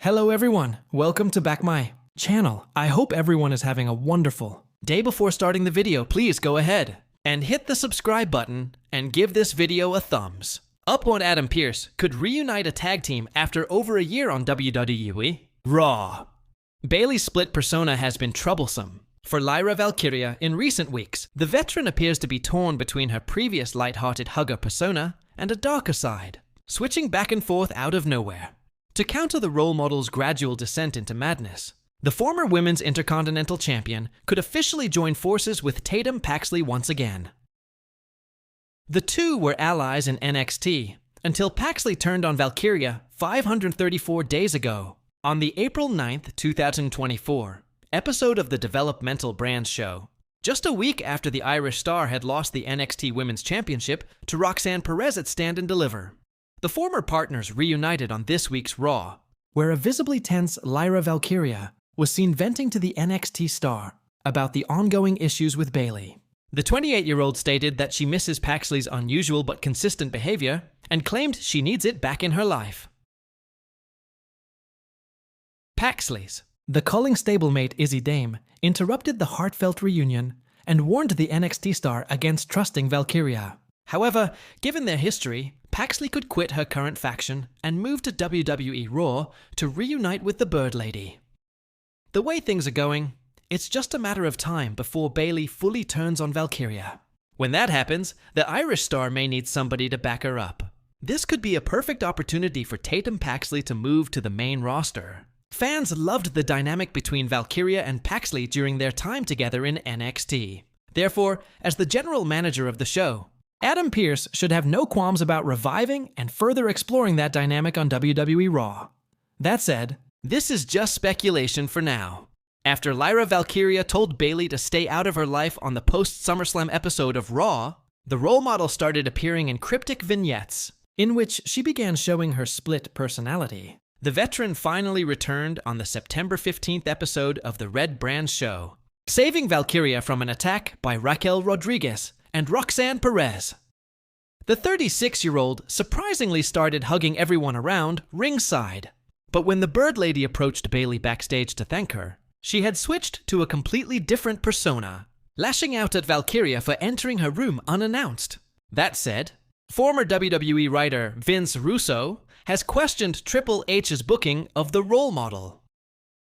Hello everyone, welcome to back my channel. I hope everyone is having a wonderful day. Before starting the video, please go ahead and hit the subscribe button and give this video a thumbs up. On Adam Pearce could reunite a tag team after over a year on WWE Raw. Bayley's split persona has been troublesome for Lyra Valkyria in recent weeks. The veteran appears to be torn between her previous light-hearted hugger persona and a darker side, switching back and forth out of nowhere. To counter the role model's gradual descent into madness, the former Women's Intercontinental Champion could officially join forces with Tatum Paxley once again. The two were allies in NXT until Paxley turned on Valkyria 534 days ago. On the April 9th, 2024 episode of the Developmental Brands show, just a week after the Irish Star had lost the NXT Women's Championship to Roxanne Perez at Stand and Deliver, the former partners reunited on this week's Raw, where a visibly tense Lyra Valkyria was seen venting to the NXT star about the ongoing issues with Bayley. The 28-year-old stated that she misses Paxley's unusual but consistent behavior and claimed she needs it back in her life. Paxley's The Culling stablemate Izzy Dame interrupted the heartfelt reunion and warned the NXT star against trusting Valkyria. However, given their history, Paxley could quit her current faction and move to WWE Raw to reunite with the Bird Lady. The way things are going, it's just a matter of time before Bayley fully turns on Valkyria. When that happens, the Irish Star may need somebody to back her up. This could be a perfect opportunity for Tatum Paxley to move to the main roster. Fans loved the dynamic between Valkyria and Paxley during their time together in NXT. Therefore, as the general manager of the show, Adam Pearce should have no qualms about reviving and further exploring that dynamic on WWE Raw. That said, this is just speculation for now. After Lyra Valkyria told Bayley to stay out of her life on the post-SummerSlam episode of Raw, the role model started appearing in cryptic vignettes, in which she began showing her split personality. The veteran finally returned on the September 15th episode of the Red Brand show, saving Valkyria from an attack by Raquel Rodriguez and Roxanne Perez. The 36-year-old surprisingly started hugging everyone around ringside. But when the Bird Lady approached Bayley backstage to thank her, she had switched to a completely different persona, lashing out at Valkyria for entering her room unannounced. That said, former WWE writer Vince Russo has questioned Triple H's booking of the role model.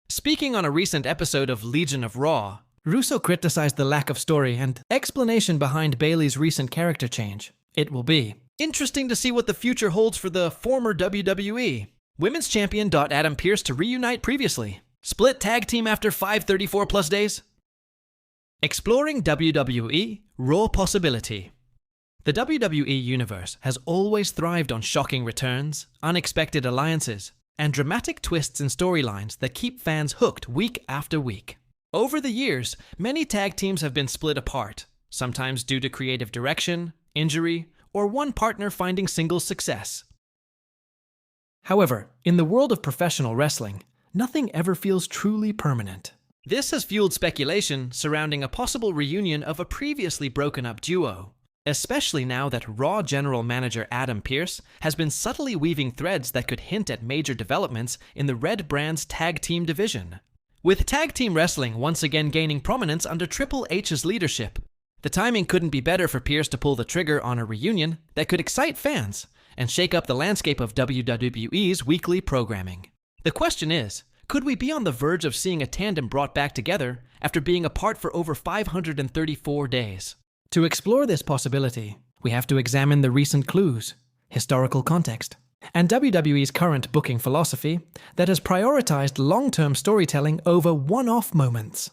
Speaking on a recent episode of Legion of Raw, Russo criticized the lack of story and explanation behind Bayley's recent character change. It will be interesting to see what the future holds for the former WWE Women's Champion. Adam Pearce to reunite previously. Split tag team after 534 plus days. Exploring WWE Raw possibility. The WWE universe has always thrived on shocking returns, unexpected alliances, and dramatic twists in storylines that keep fans hooked week after week. Over the years, many tag teams have been split apart, sometimes due to creative direction, injury, or one partner finding singles success. However, in the world of professional wrestling, nothing ever feels truly permanent. This has fueled speculation surrounding a possible reunion of a previously broken-up duo, especially now that Raw general manager Adam Pearce has been subtly weaving threads that could hint at major developments in the Red Brand's tag team division. With tag team wrestling once again gaining prominence under Triple H's leadership, the timing couldn't be better for Pearce to pull the trigger on a reunion that could excite fans and shake up the landscape of WWE's weekly programming. The question is, could we be on the verge of seeing a tandem brought back together after being apart for over 534 days? To explore this possibility, we have to examine the recent clues, historical context, and WWE's current booking philosophy that has prioritized long-term storytelling over one-off moments.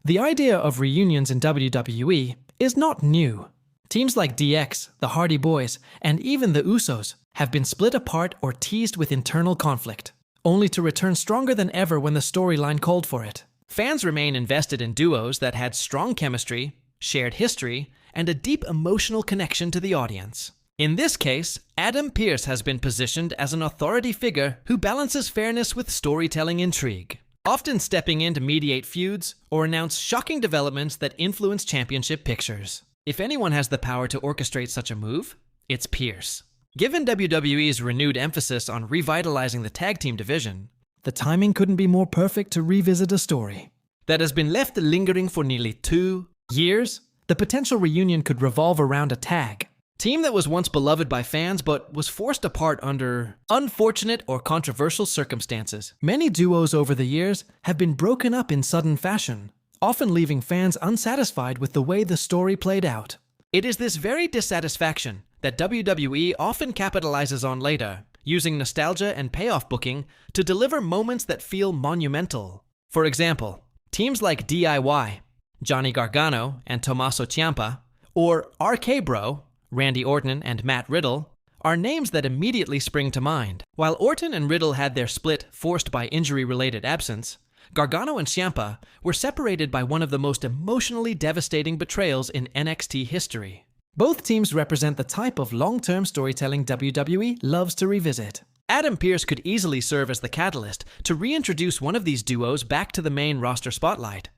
The idea of reunions in WWE is not new. Teams like DX, the Hardy Boys, and even the Usos have been split apart or teased with internal conflict, only to return stronger than ever when the storyline called for it. Fans remain invested in duos that had strong chemistry, shared history, and a deep emotional connection to the audience. In this case, Adam Pearce has been positioned as an authority figure who balances fairness with storytelling intrigue, often stepping in to mediate feuds or announce shocking developments that influence championship pictures. If anyone has the power to orchestrate such a move, it's Pearce. Given WWE's renewed emphasis on revitalizing the tag team division, the timing couldn't be more perfect to revisit a story that has been left lingering for nearly 2 years. The potential reunion could revolve around a tag team that was once beloved by fans but was forced apart under unfortunate or controversial circumstances. Many duos over the years have been broken up in sudden fashion, often leaving fans unsatisfied with the way the story played out. It is this very dissatisfaction that WWE often capitalizes on later, using nostalgia and payoff booking to deliver moments that feel monumental. For example, teams like DIY, Johnny Gargano and Tommaso Ciampa, or RK Bro, Randy Orton and Matt Riddle, are names that immediately spring to mind. While Orton and Riddle had their split forced by injury-related absence, Gargano and Ciampa were separated by one of the most emotionally devastating betrayals in NXT history. Both teams represent the type of long-term storytelling WWE loves to revisit. Adam Pearce could easily serve as the catalyst to reintroduce one of these duos back to the main roster spotlight.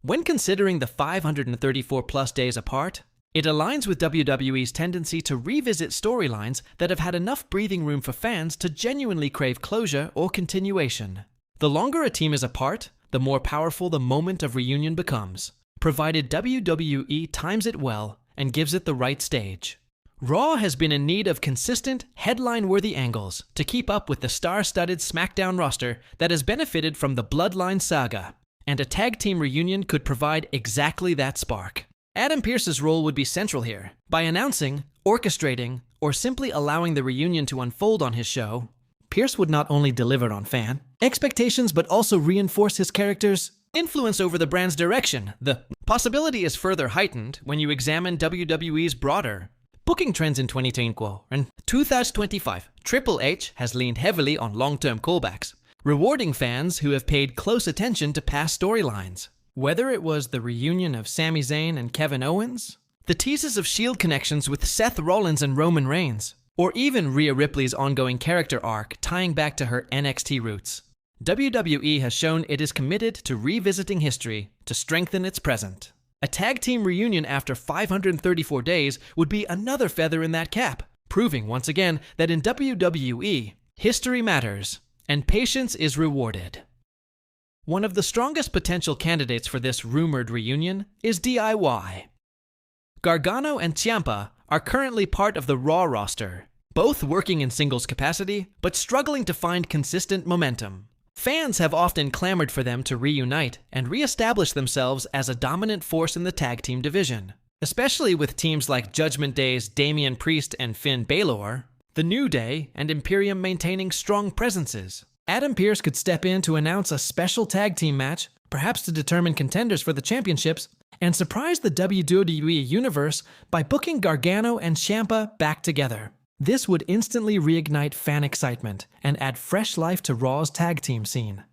When considering the 534-plus days apart, it aligns with WWE's tendency to revisit storylines that have had enough breathing room for fans to genuinely crave closure or continuation. The longer a team is apart, the more powerful the moment of reunion becomes, provided WWE times it well and gives it the right stage. Raw has been in need of consistent, headline-worthy angles to keep up with the star-studded SmackDown roster that has benefited from the Bloodline saga, and a tag team reunion could provide exactly that spark. Adam Pearce's role would be central here. By announcing, orchestrating, or simply allowing the reunion to unfold on his show, Pearce would not only deliver on fan expectations but also reinforce his character's influence over the brand's direction. The possibility is further heightened when you examine WWE's broader booking trends in 2024 and 2025. Triple H has leaned heavily on long-term callbacks, rewarding fans who have paid close attention to past storylines. Whether it was the reunion of Sami Zayn and Kevin Owens, the teases of Shield connections with Seth Rollins and Roman Reigns, or even Rhea Ripley's ongoing character arc tying back to her NXT roots, WWE has shown it is committed to revisiting history to strengthen its present. A tag team reunion after 534 days would be another feather in that cap, proving once again that in WWE, history matters and patience is rewarded. One of the strongest potential candidates for this rumored reunion is DIY. Gargano and Ciampa are currently part of the Raw roster, both working in singles capacity but struggling to find consistent momentum. Fans have often clamored for them to reunite and re-establish themselves as a dominant force in the tag team division, especially with teams like Judgment Day's Damian Priest and Finn Balor, The New Day, and Imperium maintaining strong presences. Adam Pearce could step in to announce a special tag team match, perhaps to determine contenders for the championships, and surprise the WWE Universe by booking Gargano and Ciampa back together. This would instantly reignite fan excitement and add fresh life to Raw's tag team scene.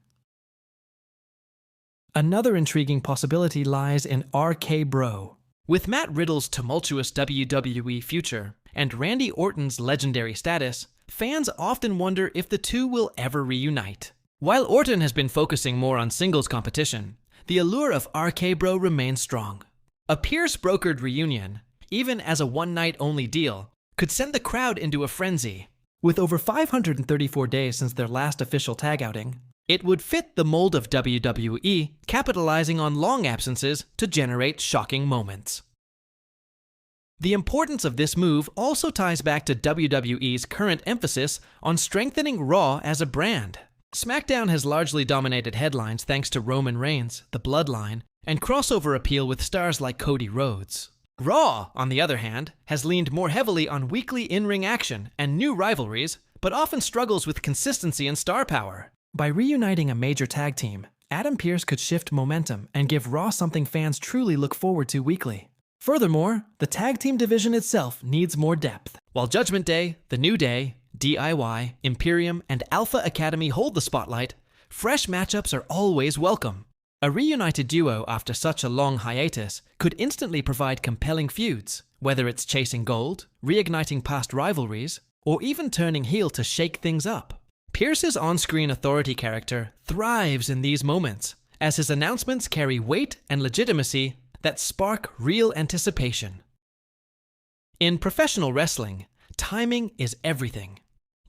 Another intriguing possibility lies in RK Bro. With Matt Riddle's tumultuous WWE future and Randy Orton's legendary status, fans often wonder if the two will ever reunite. While Orton has been focusing more on singles competition, the allure of RK Bro remains strong. A Pearce-brokered reunion, even as a one-night-only deal, could send the crowd into a frenzy. With over 534 days since their last official tag outing, it would fit the mold of WWE, capitalizing on long absences to generate shocking moments. The importance of this move also ties back to WWE's current emphasis on strengthening Raw as a brand. SmackDown has largely dominated headlines thanks to Roman Reigns, the Bloodline, and crossover appeal with stars like Cody Rhodes. Raw, on the other hand, has leaned more heavily on weekly in-ring action and new rivalries, but often struggles with consistency and star power. By reuniting a major tag team, Adam Pearce could shift momentum and give Raw something fans truly look forward to weekly. Furthermore, the tag team division itself needs more depth. While Judgment Day, The New Day, DIY, Imperium, and Alpha Academy hold the spotlight, fresh matchups are always welcome. A reunited duo after such a long hiatus could instantly provide compelling feuds, whether it's chasing gold, reigniting past rivalries, or even turning heel to shake things up. Pearce's on-screen authority character thrives in these moments, as his announcements carry weight and legitimacy that spark real anticipation. In professional wrestling, timing is everything.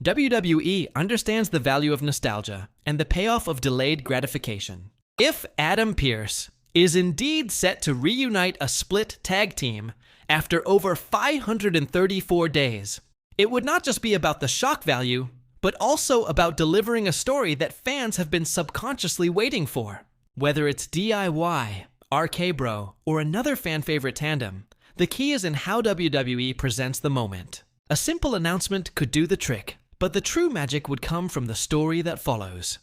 WWE understands the value of nostalgia and the payoff of delayed gratification. If Adam Pearce is indeed set to reunite a split tag team after over 534 days, it would not just be about the shock value, but also about delivering a story that fans have been subconsciously waiting for. Whether it's DIY, RK Bro, or another fan-favorite tandem, the key is in how WWE presents the moment. A simple announcement could do the trick, but the true magic would come from the story that follows.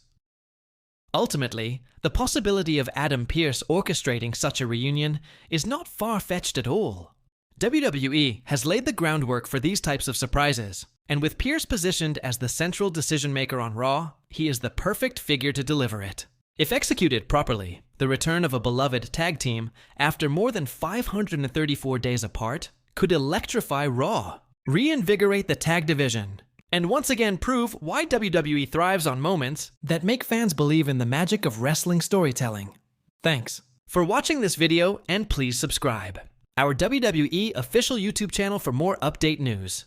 Ultimately, the possibility of Adam Pearce orchestrating such a reunion is not far-fetched at all. WWE has laid the groundwork for these types of surprises, and with Pearce positioned as the central decision-maker on Raw, he is the perfect figure to deliver it. If executed properly, the return of a beloved tag team after more than 534 days apart could electrify Raw, reinvigorate the tag division, and once again prove why WWE thrives on moments that make fans believe in the magic of wrestling storytelling. Thanks for watching this video, and please subscribe our WWE official YouTube channel for more update news.